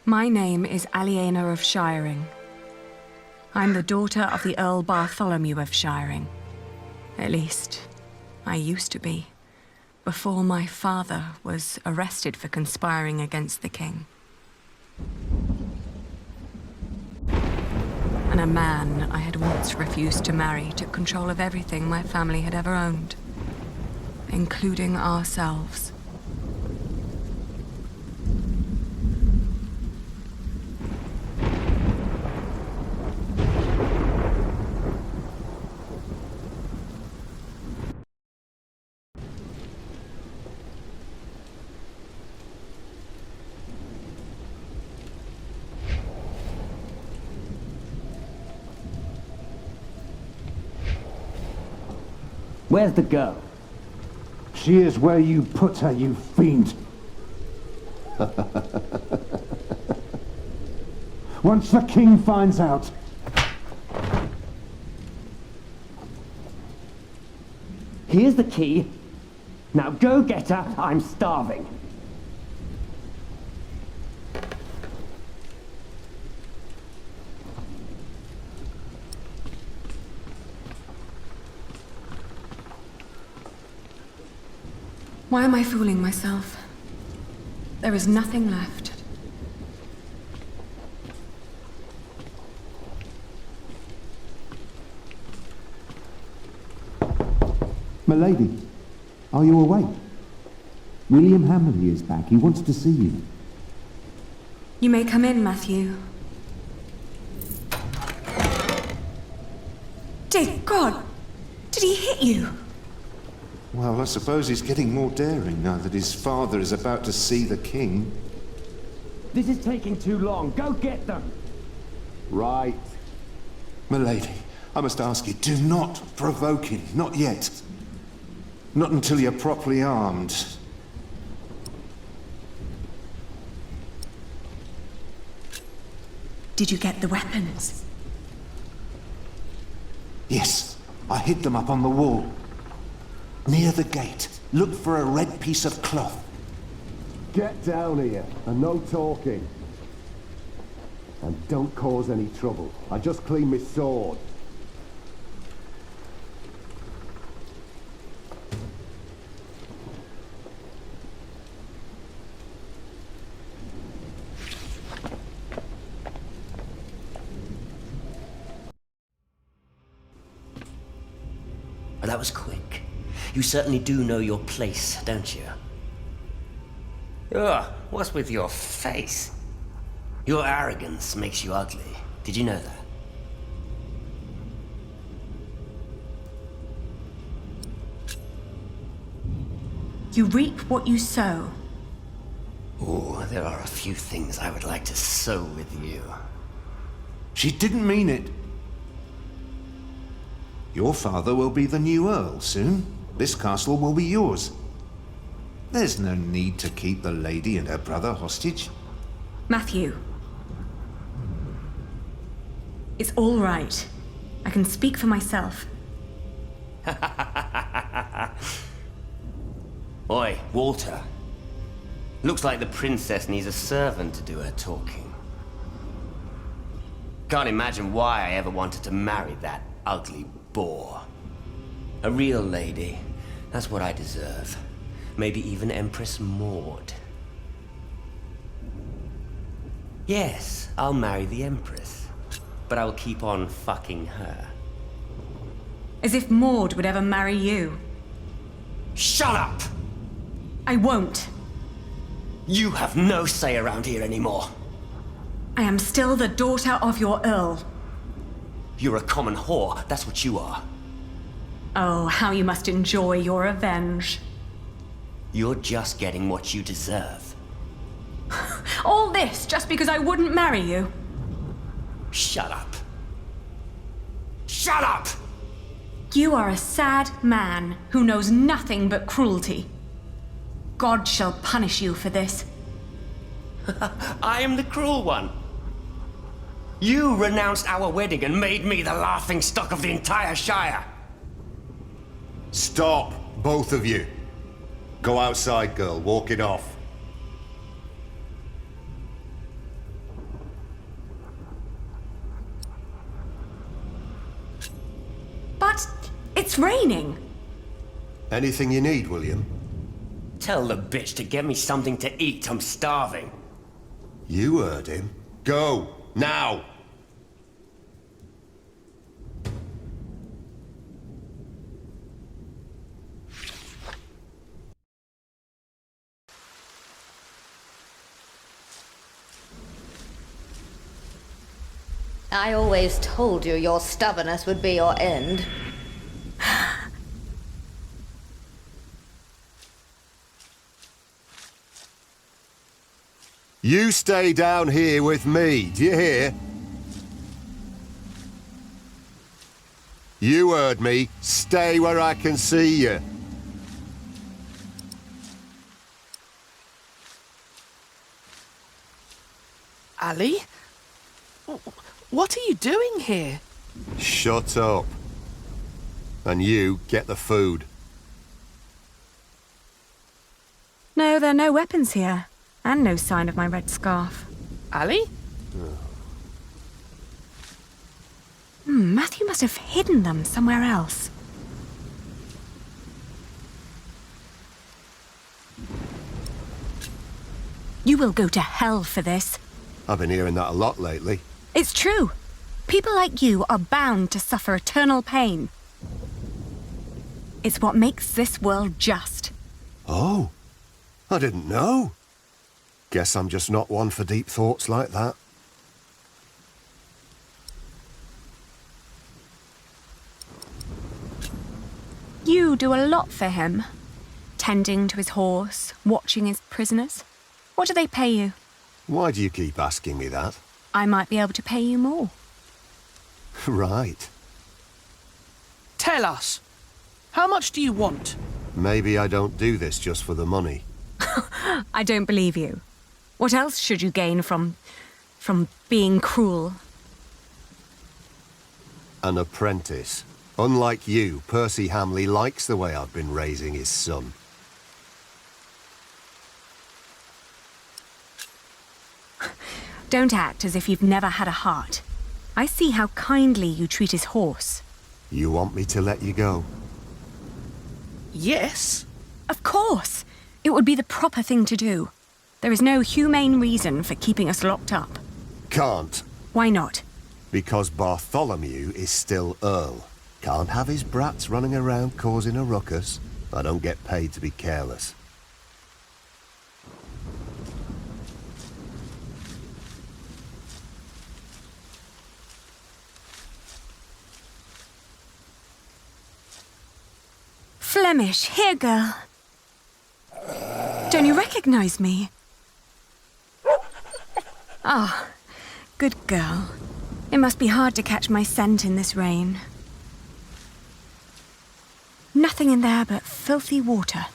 My name is Aliena of Shiring. I'm the daughter of the Earl Bartholomew of Shiring. At least, I used to be, before my father was arrested for conspiring against the king. And a man I had once refused to marry took control of everything my family had ever owned, including ourselves. Where's the girl? She is where you put her, you fiend. Once the king finds out... Here's the key. Now go get her, I'm starving. Why am I fooling myself? There is nothing left. Milady, are you awake? William Hammerly is back. He wants to see you. You may come in, Matthew. Dear God! Did he hit you? Well, I suppose he's getting more daring now that his father is about to see the king. This is taking too long. Go get them! Right. Milady, I must ask you, do not provoke him. Not yet. Not until you're properly armed. Did you get the weapons? Yes, I hid them up on the wall. Near the gate. Look for a red piece of cloth. Get down here, and no talking. And don't cause any trouble. I just cleaned my sword. Well, that was quick. You certainly do know your place, don't you? Ugh, what's with your face? Your arrogance makes you ugly. Did you know that? You reap what you sow. Oh, there are a few things I would like to sow with you. She didn't mean it. Your father will be the new Earl soon. This castle will be yours. There's no need to keep the lady and her brother hostage. Matthew. It's all right. I can speak for myself. Oi, Walter. Looks like the princess needs a servant to do her talking. Can't imagine why I ever wanted to marry that ugly boar. A real lady. That's what I deserve. Maybe even Empress Maud. Yes, I'll marry the Empress. But I'll keep on fucking her. As if Maud would ever marry you. Shut up! I won't. You have no say around here anymore. I am still the daughter of your Earl. You're a common whore, that's what you are. Oh, how you must enjoy your revenge. You're just getting what you deserve. All this just because I wouldn't marry you? Shut up. Shut up! You are a sad man who knows nothing but cruelty. God shall punish you for this. I am the cruel one. You renounced our wedding and made me the laughingstock of the entire Shire. Stop, both of you. Go outside, girl. Walk it off. What? It's raining. Anything you need, William? Tell the bitch to get me something to eat. I'm starving. You heard him. Go, now! I always told you your stubbornness would be your end. You stay down here with me, do you hear? You heard me. Stay where I can see you. Ali? What are you doing here? Shut up. And you, get the food. No, there are no weapons here. And no sign of my red scarf. Ali? Matthew must have hidden them somewhere else. You will go to hell for this. I've been hearing that a lot lately. It's true. People like you are bound to suffer eternal pain. It's what makes this world just. Oh, I didn't know. Guess I'm just not one for deep thoughts like that. You do a lot for him. Tending to his horse, watching his prisoners. What do they pay you? Why do you keep asking me that? I might be able to pay you more. Right. Tell us. How much do you want? Maybe I don't do this just for the money. I don't believe you. What else should you gain from being cruel? An apprentice. Unlike you, Percy Hamley likes the way I've been raising his son. Don't act as if you've never had a heart. I see how kindly you treat his horse. You want me to let you go? Yes. Of course! It would be the proper thing to do. There is no humane reason for keeping us locked up. Can't. Why not? Because Bartholomew is still Earl. Can't have his brats running around causing a ruckus. I don't get paid to be careless. Flemish, here, girl. Don't you recognize me? Ah, good girl. It must be hard to catch my scent in this rain. Nothing in there but filthy water.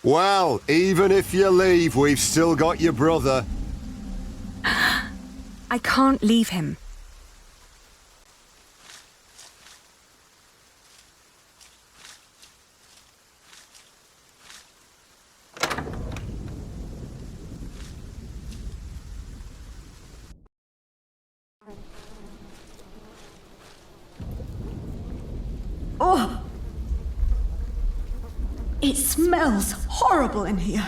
Well, even if you leave, we've still got your brother. I can't leave him. Oh! It smells horrible in here.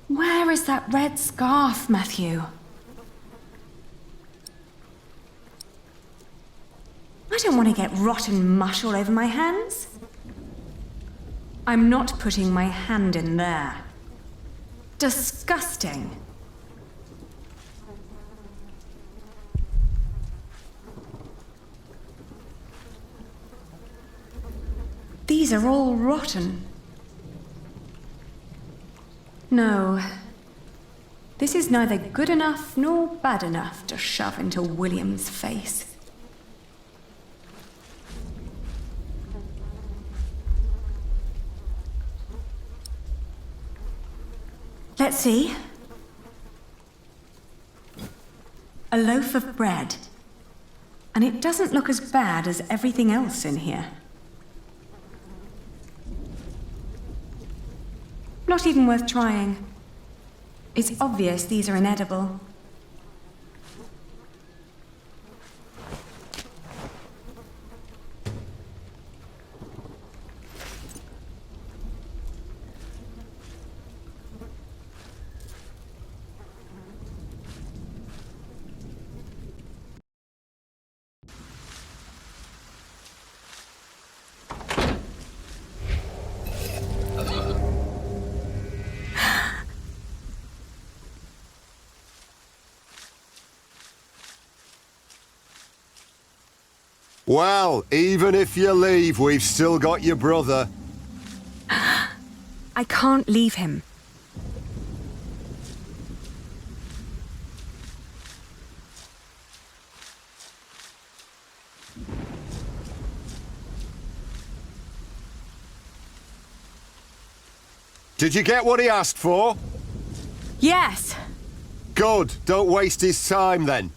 Where is that red scarf, Matthew? I don't want to get rotten mush all over my hands. I'm not putting my hand in there. Disgusting. These are all rotten. No. This is neither good enough nor bad enough to shove into William's face. Let's see. A loaf of bread. And it doesn't look as bad as everything else in here. Not even worth trying. It's obvious these are inedible. Well, even if you leave, we've still got your brother. I can't leave him. Did you get what he asked for? Yes! Good. Don't waste his time then.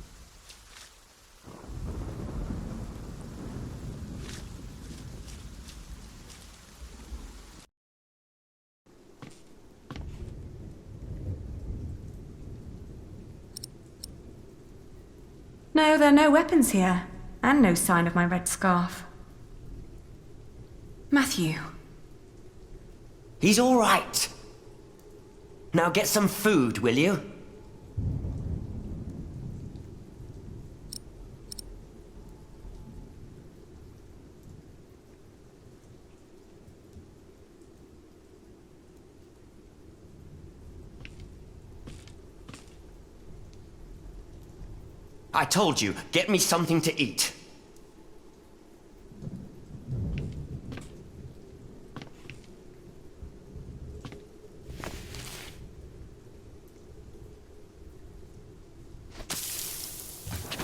No, there are no weapons here, and no sign of my red scarf. Matthew. He's all right. Now get some food, will you? I told you, get me something to eat.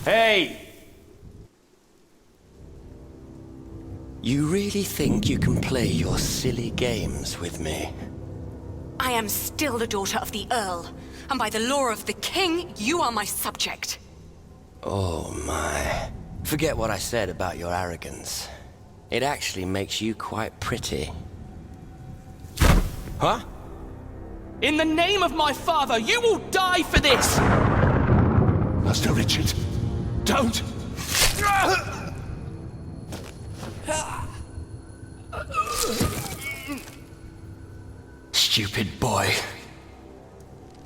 Hey! You really think you can play your silly games with me? I am still the daughter of the Earl, and by the law of the King, you are my subject. Oh my. Forget what I said about your arrogance. It actually makes you quite pretty. Huh? In the name of my father, you will die for this! Master Richard, don't! Stupid boy.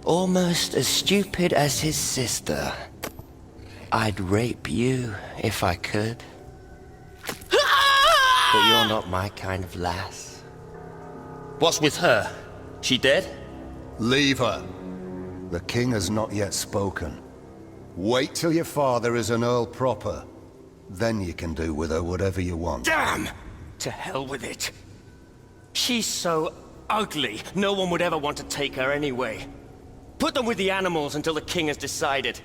Almost as stupid as his sister. I'd rape you if I could. But you're not my kind of lass. What's with her? She dead? Leave her. The king has not yet spoken. Wait till your father is an earl proper. Then you can do with her whatever you want. Damn! To hell with it. She's so ugly, no one would ever want to take her anyway. Put them with the animals until the king has decided.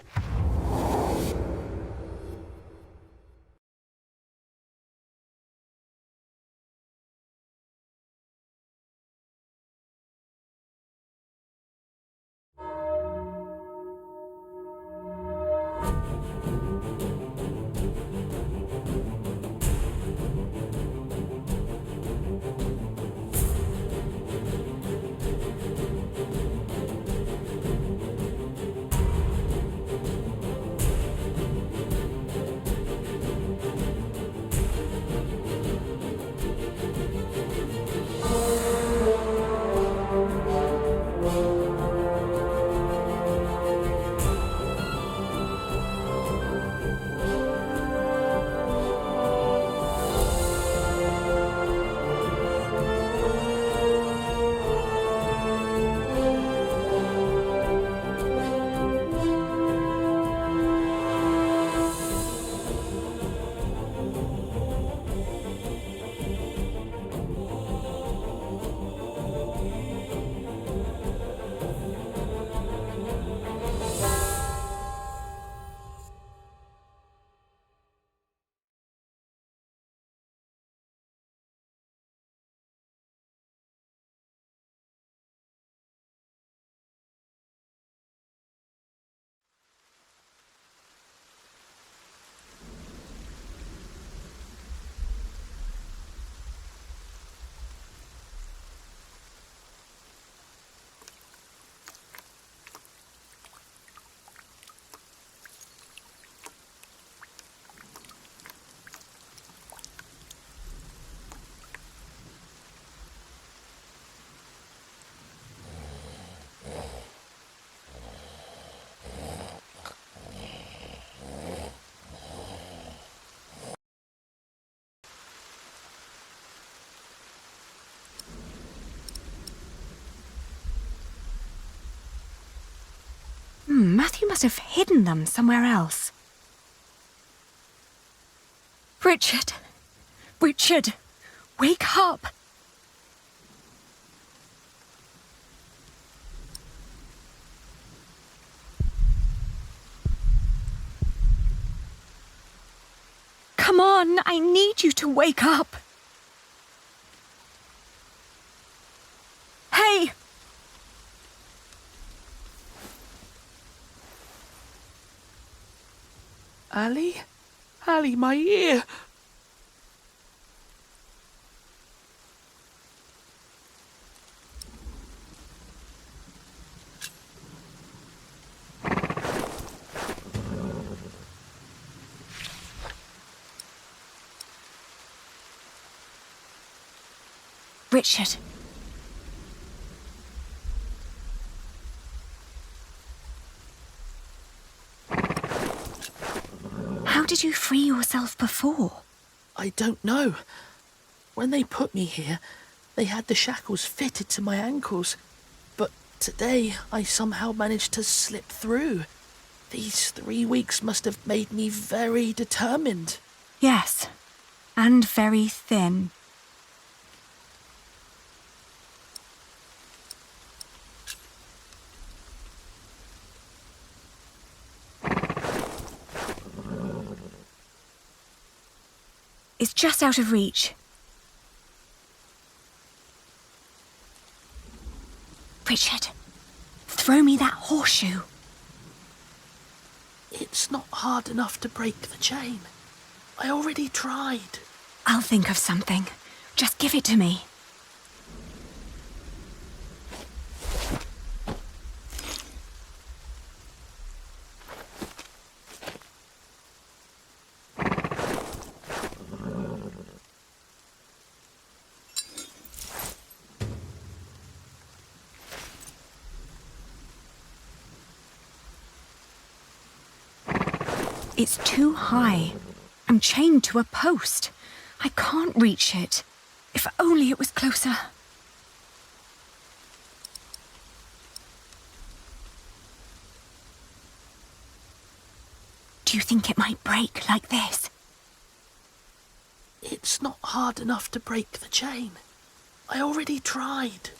Matthew must have hidden them somewhere else. Richard! Richard! Wake up! Come on, I need you to wake up. Hey! Ali? Ali, my ear! Richard. How did you free yourself before? I don't know. When they put me here, they had the shackles fitted to my ankles. But today, I somehow managed to slip through. These 3 weeks must have made me very determined. Yes, and very thin. It's just out of reach. Richard, throw me that horseshoe. It's not hard enough to break the chain. I already tried. I'll think of something. Just give it to me. It's too high. I'm chained to a post. I can't reach it. If only it was closer. Do you think it might break like this? It's not hard enough to break the chain. I already tried.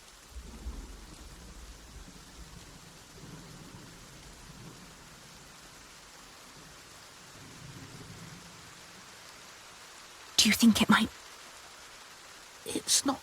Do you think it might... It's not...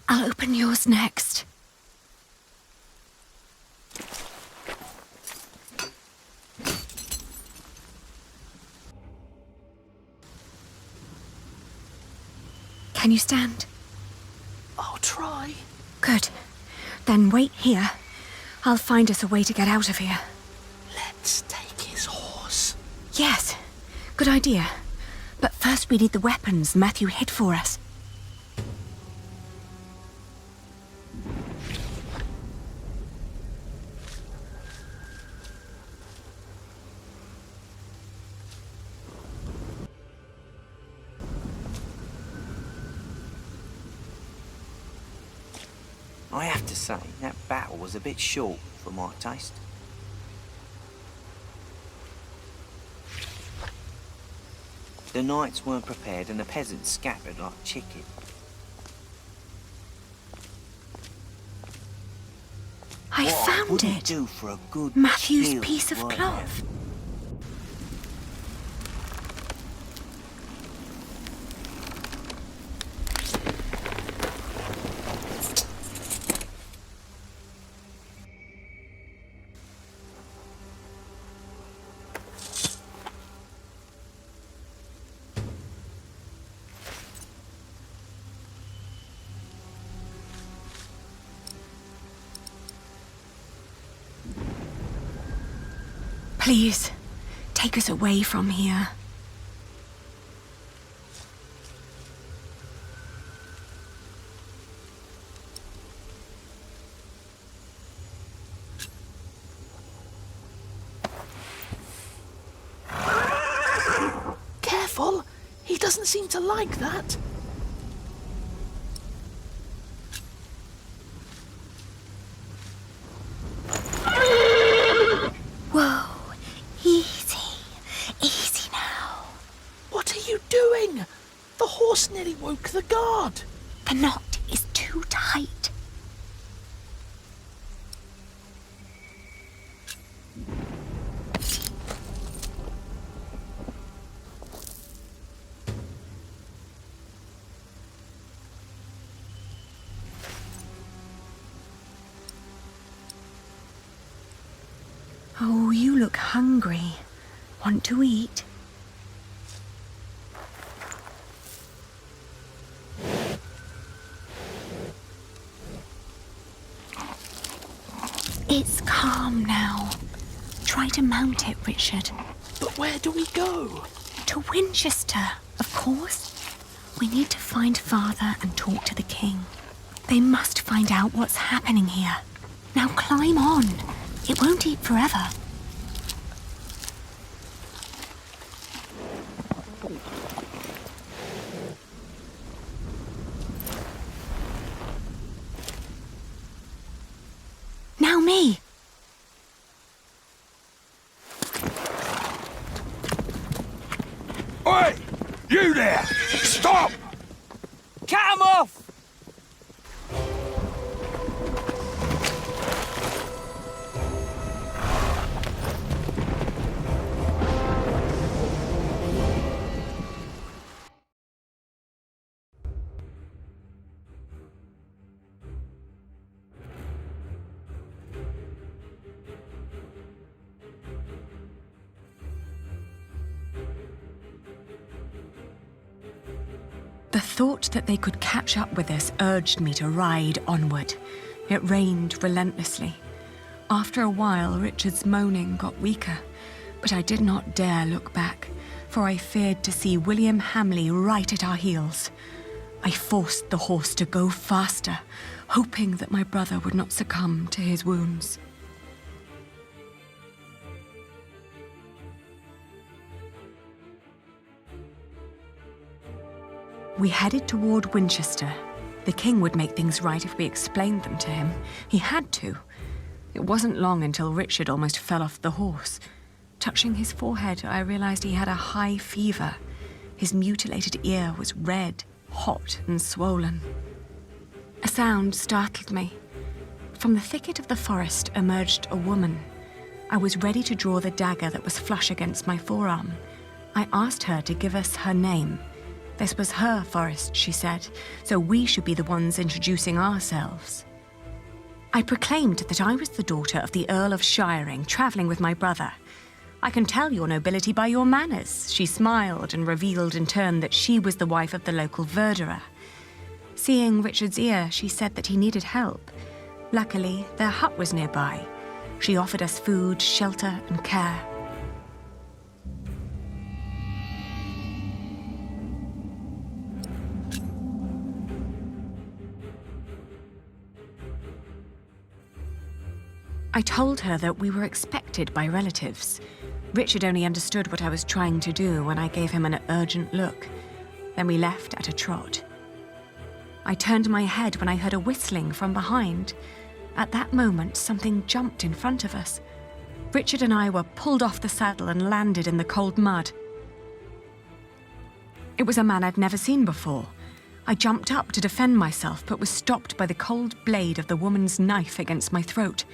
I'll open yours next. Can you stand? I'll try. Good. Then wait here. I'll find us a way to get out of here. Let's take his horse. Yes. Good idea. But first we need the weapons Matthew hid for us. I have to say, that battle was a bit short for my taste. The knights weren't prepared and the peasants scattered like chicken. I found wouldn't it. do for a good Matthew's kill piece of right cloth. now. Please, take us away from here. Careful! He doesn't seem to like that. Whoa, easy. Easy now. What are you doing? The horse nearly woke the guard. The knot is too tight. Oh, you look hungry. Want to eat? It's calm now. Try to mount it, Richard. But where do we go? To Winchester, of course. We need to find Father and talk to the king. They must find out what's happening here. Now climb on. It won't eat forever. Now me. Oi! You there! Stop! Cut him off! The thought that they could catch up with us urged me to ride onward. It rained relentlessly. After a while, Richard's moaning got weaker, but I did not dare look back, for I feared to see William Hamley right at our heels. I forced the horse to go faster, hoping that my brother would not succumb to his wounds. We headed toward Winchester. The king would make things right if we explained them to him. He had to. It wasn't long until Richard almost fell off the horse. Touching his forehead, I realized he had a high fever. His mutilated ear was red, hot, and swollen. A sound startled me. From the thicket of the forest emerged a woman. I was ready to draw the dagger that was flush against my forearm. I asked her to give us her name. This was her forest, she said, so we should be the ones introducing ourselves. I proclaimed that I was the daughter of the Earl of Shiring, travelling with my brother. I can tell your nobility by your manners. She smiled and revealed in turn that she was the wife of the local verderer. Seeing Richard's ear, she said that he needed help. Luckily, their hut was nearby. She offered us food, shelter, and care. I told her that we were expected by relatives. Richard only understood what I was trying to do when I gave him an urgent look. Then we left at a trot. I turned my head when I heard a whistling from behind. At that moment, something jumped in front of us. Richard and I were pulled off the saddle and landed in the cold mud. It was a man I'd never seen before. I jumped up to defend myself, but was stopped by the cold blade of the woman's knife against my throat.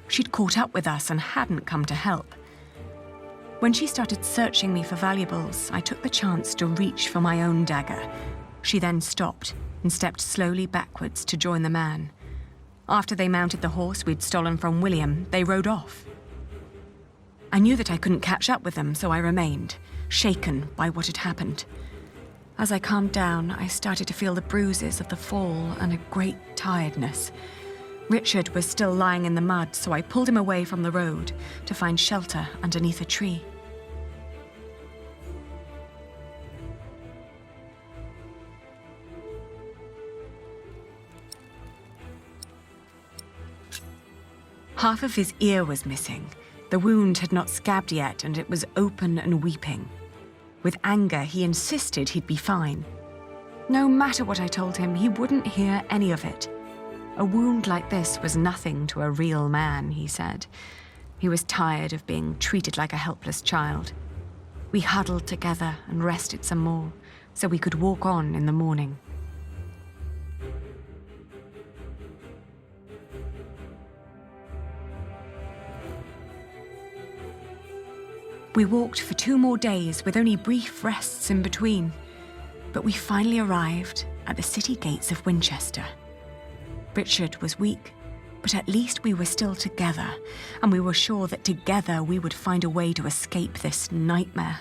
She'd caught up with us and hadn't come to help. When she started searching me for valuables, I took the chance to reach for my own dagger. She then stopped and stepped slowly backwards to join the man. After they mounted the horse we'd stolen from William, they rode off. I knew that I couldn't catch up with them, so I remained, shaken by what had happened. As I calmed down, I started to feel the bruises of the fall and a great tiredness. Richard was still lying in the mud, so I pulled him away from the road to find shelter underneath a tree. Half of his ear was missing. The wound had not scabbed yet, and it was open and weeping. With anger, he insisted he'd be fine. No matter what I told him, he wouldn't hear any of it. A wound like this was nothing to a real man, he said. He was tired of being treated like a helpless child. We huddled together and rested some more, so we could walk on in the morning. We walked for 2 more days with only brief rests in between, but we finally arrived at the city gates of Winchester. Richard was weak, but at least we were still together, and we were sure that together we would find a way to escape this nightmare.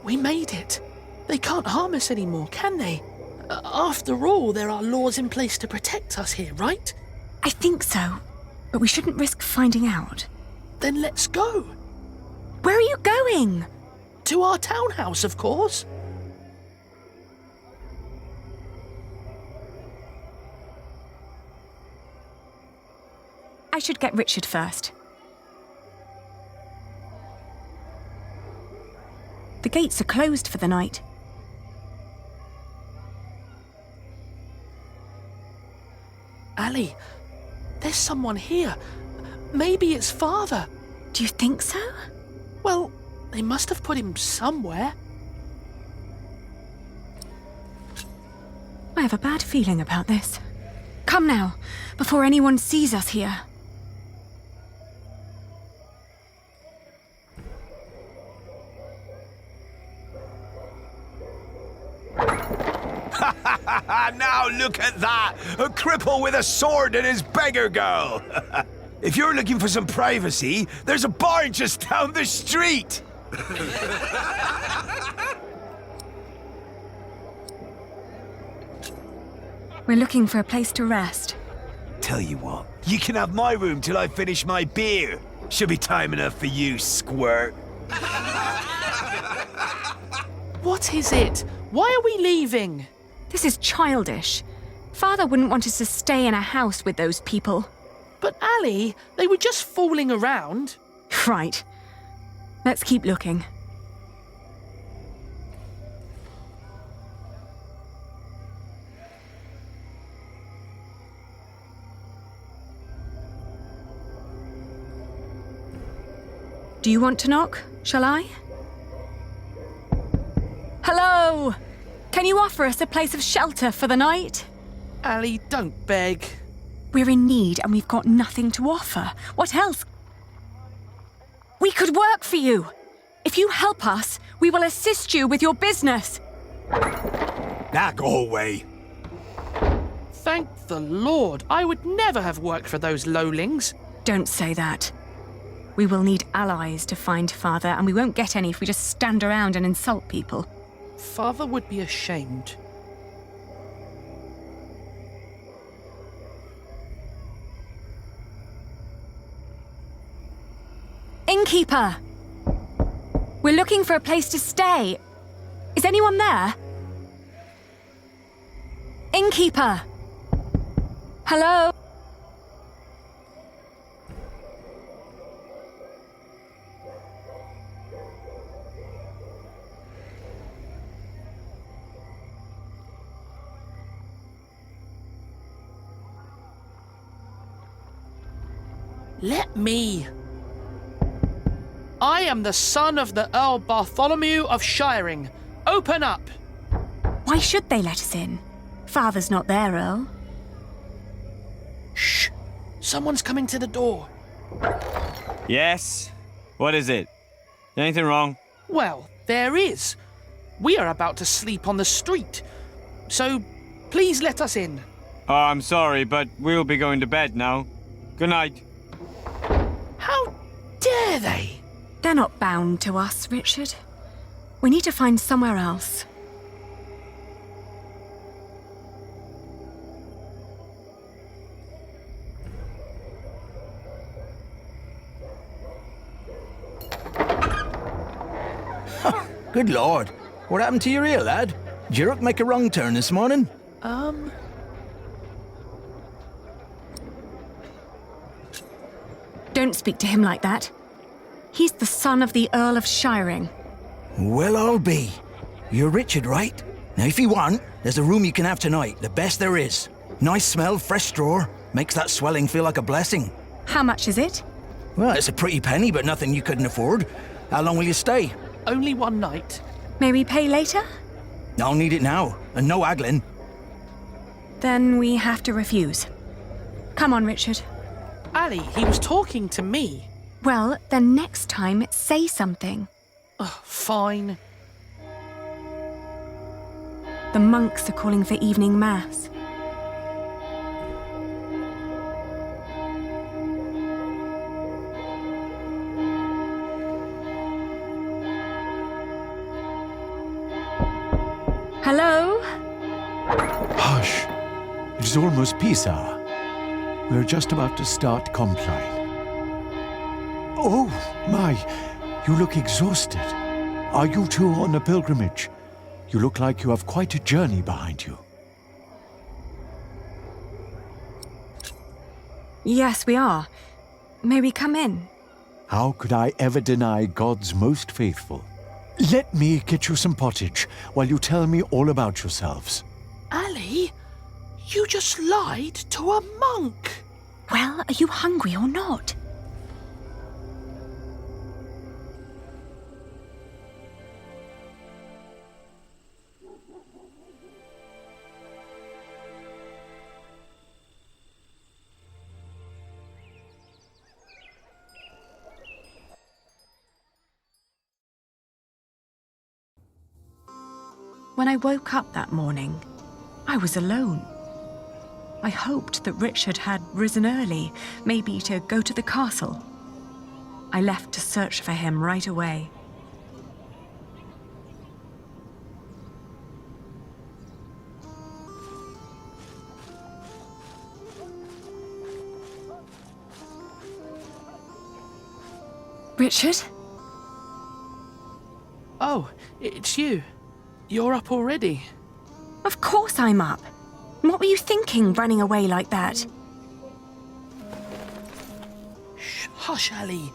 We made it. They can't harm us anymore, can they? After all, there are laws in place to protect us here, right? I think so, but we shouldn't risk finding out. Then let's go. Where are you going? To our townhouse, of course. I should get Richard first. The gates are closed for the night. Ali, there's someone here. Maybe it's Father. Do you think so? Well, they must have put him somewhere. I have a bad feeling about this. Come now, before anyone sees us here. Now look at that! A cripple with a sword and his beggar girl! If you're looking for some privacy, there's a bar just down the street! We're looking for a place to rest. Tell you what, you can have my room till I finish my beer. Should be time enough for you, squirt. What is it? Why are we leaving? This is childish. Father wouldn't want us to stay in a house with those people. But Ali, they were just fooling around. Right. Let's keep looking. Do you want to knock? Shall I? Hello! Can you offer us a place of shelter for the night? Ali, don't beg. We're in need and we've got nothing to offer. What else? We could work for you. If you help us, we will assist you with your business. Now go away. Thank the Lord. I would never have worked for those lowlings. Don't say that. We will need allies to find Father, and we won't get any if we just stand around and insult people. Father would be ashamed. Innkeeper! We're looking for a place to stay. Is anyone there? Innkeeper! Hello? Let me. I am the son of the Earl Bartholomew of Shiring. Open up. Why should they let us in? Father's not there, Earl. Shh! Someone's coming to the door. Yes? What is it? Anything wrong? Well, there is. We are about to sleep on the street. So, please let us in. Oh, I'm sorry, but we'll be going to bed now. Good night. How dare they? They're not bound to us, Richard. We need to find somewhere else. Good Lord. What happened to your ear, lad? Did you make a wrong turn this morning? Don't speak to him like that. He's the son of the Earl of Shiring. Well, I'll be. You're Richard, right? Now, if you want, there's a room you can have tonight, the best there is. Nice smell, fresh straw. Makes that swelling feel like a blessing. How much is it? Well, it's a pretty penny, but nothing you couldn't afford. How long will you stay? Only one night. May we pay later? I'll need it now, and no haggling. Then we have to refuse. Come on, Richard. Ali, he was talking to me. Well, then next time, say something. Fine. The monks are calling for evening mass. Hello? Hush. It is almost peace hour. We're just about to start compline. Oh, my. You look exhausted. Are you two on a pilgrimage? You look like you have quite a journey behind you. Yes, we are. May we come in? How could I ever deny God's most faithful? Let me get you some pottage while you tell me all about yourselves. Ali, you just lied to a monk. Well, are you hungry or not? When I woke up that morning, I was alone. I hoped that Richard had risen early, maybe to go to the castle. I left to search for him right away. Richard? Oh, it's you. You're up already. Of course I'm up. What were you thinking, running away like that? Shh, hush, Ali.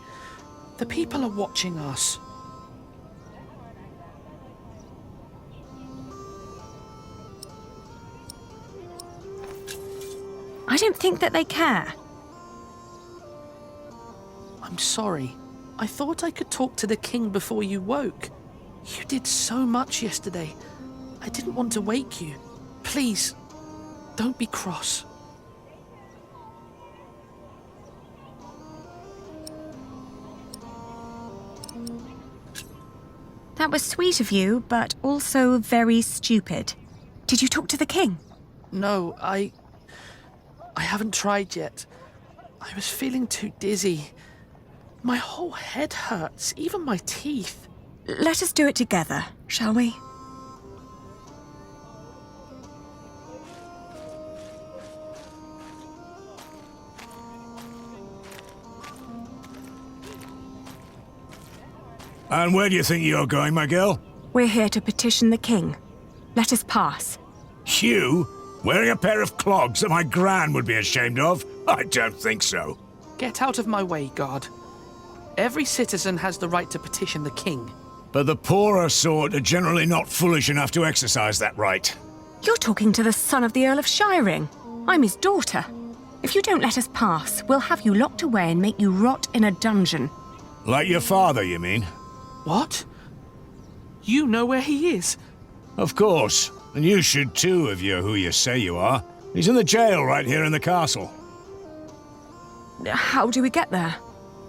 The people are watching us. I don't think that they care. I'm sorry. I thought I could talk to the king before you woke. You did so much yesterday. I didn't want to wake you. Please, don't be cross. That was sweet of you, but also very stupid. Did you talk to the king? No, I haven't tried yet. I was feeling too dizzy. My whole head hurts, even my teeth. Let us do it together, shall we? And where do you think you're going, my girl? We're here to petition the king. Let us pass. You? Wearing a pair of clogs that my gran would be ashamed of? I don't think so. Get out of my way, guard. Every citizen has the right to petition the king. But the poorer sort are generally not foolish enough to exercise that right. You're talking to the son of the Earl of Shiring. I'm his daughter. If you don't let us pass, we'll have you locked away and make you rot in a dungeon. Like your father, you mean? What? You know where he is? Of course. And you should too, if you're who you say you are. He's in the jail right here in the castle. How do we get there?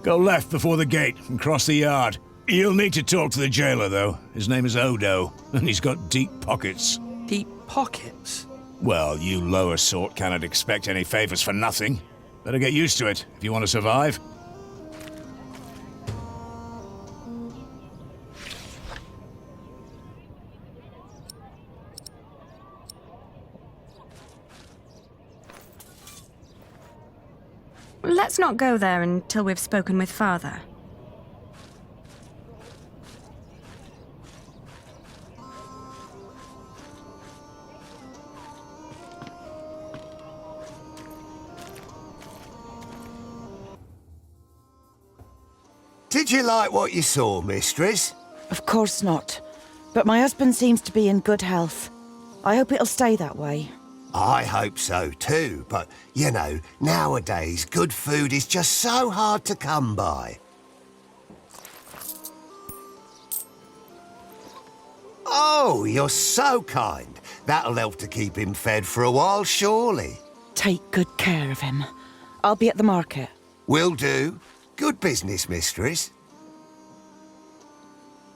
Go left before the gate and cross the yard. You'll need to talk to the jailer, though. His name is Odo, and he's got deep pockets. Deep pockets? Well, you lower sort cannot expect any favors for nothing. Better get used to it if you want to survive. Let's not go there until we've spoken with Father. Did you like what you saw, mistress? Of course not. But my husband seems to be in good health. I hope it'll stay that way. I hope so too, but, you know, nowadays good food is just so hard to come by. Oh, you're so kind. That'll help to keep him fed for a while, surely. Take good care of him. I'll be at the market. Will do. Good business, mistress.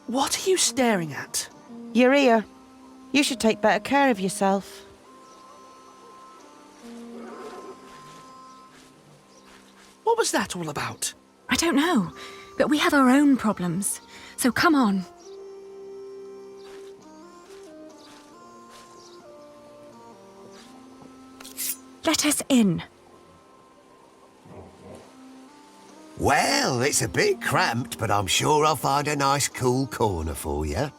What are you staring at? Your ear. You should take better care of yourself. What was that all about? I don't know, but we have our own problems. So come on. Let us in. Well, it's a bit cramped, but I'm sure I'll find a nice cool corner for you.